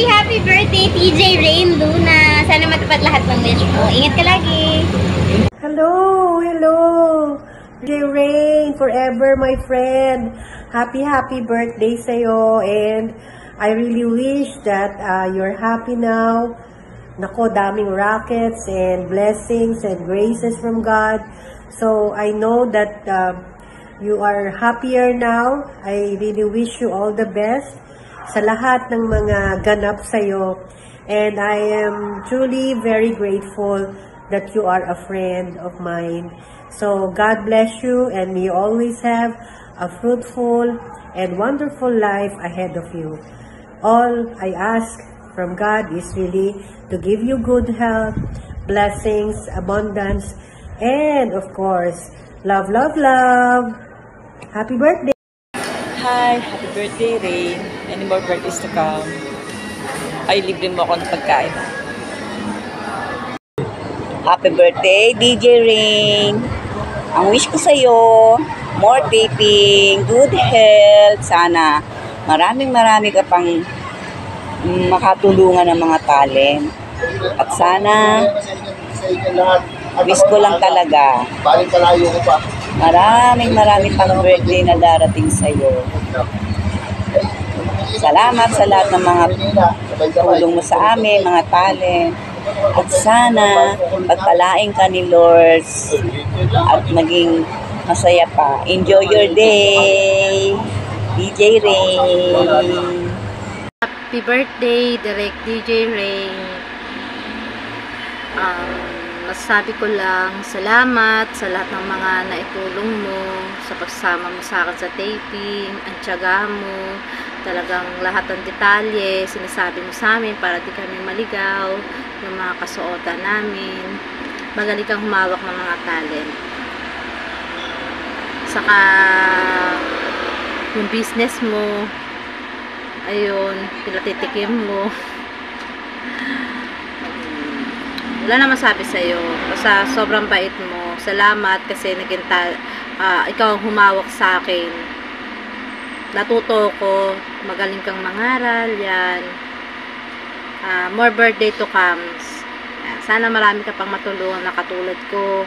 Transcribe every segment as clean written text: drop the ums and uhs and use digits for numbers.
happy birthday, TJ Rain Luna. Sana matupad lahat ng wish mo. Ingat ka lagi. Hello. TJ Rain, forever my friend. Happy birthday sa'yo. And I really wish that you're happy now. Nako, daming rockets and blessings and graces from God. So I know that you are happier now. I really wish you all the best sa lahat ng mga ganap sa'yo. And I am truly very grateful that you are a friend of mine. So God bless you, and may you always have a fruitful and wonderful life ahead of you. All I ask from God is really to give you good health, blessings, abundance, and of course, love. Happy birthday! Hi! Happy birthday, Rain. Any more birthdays to come? Ay, libre mo ako ng pagkain. Happy birthday, DJ Rain. Ang wish ko sa'yo, more taping, good health. Sana marami ka pang makatulungan ng mga talent. At sana, wish ko lang talaga, maraming pang birthday na darating sa'yo. Salamat sa lahat ng mga tulong mo sa amin, mga talent. At sana, pagpalain ka ni Lord at maging masaya pa. Enjoy your day, DJ Rain. Happy birthday, Direct DJ Rain. Masasabi ko lang, salamat sa lahat ng mga naitulong mo, sa pagsama mo sa akin sa taping, ang tiyaga mo, talagang lahat ng detalye, sinasabi mo sa amin para di kami maligaw, yung mga kasuotan namin. Magaling kang humawak ng mga talent. Saka, yung business mo, ayun, pinatitikim mo. Wala na masabi sa'yo. Basta sobrang bait mo. Salamat kasi ikaw ang humawak sa akin. Natuto ko. Magaling kang mangaral. Yan. More birthday to comes. Sana marami ka pang matulungan na katulad ko.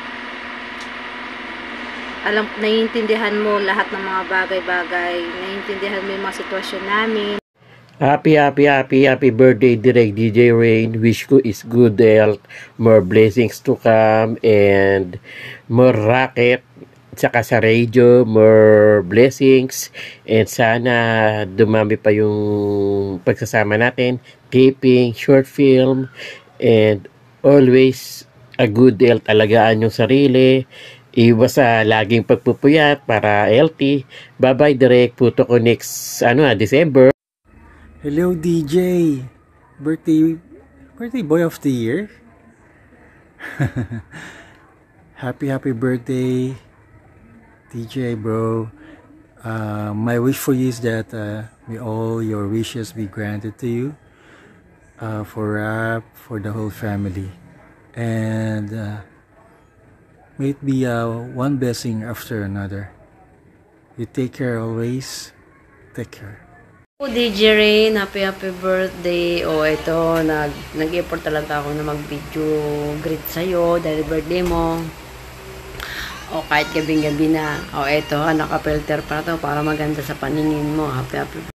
Naiintindihan mo lahat ng mga bagay-bagay. Naiintindihan mo yung mga sitwasyon namin. Happy birthday, Direct DJ Rain. Wish ko is good health, more blessings to come, and more racket, tsaka sa radio, more blessings, and sana dumami pa yung pagsasama natin, taping, short film, and always a good health, alagaan yung sarili, iwas sa laging pagpupuyat para healthy. Bye-bye, Direct. Puto ko next, December. Hello DJ, birthday boy of the year. happy birthday DJ bro. My wish for you is that may all your wishes be granted to you, for rap, for the whole family, and may it be one blessing after another. You take care always. Take care. DJ Rain, happy birthday. Ito, nag-effort talaga ako na mag-video greet sa'yo dahil birthday mo. Kahit gabing-gabi na. Ito, naka-filter pa to para maganda sa paningin mo. Happy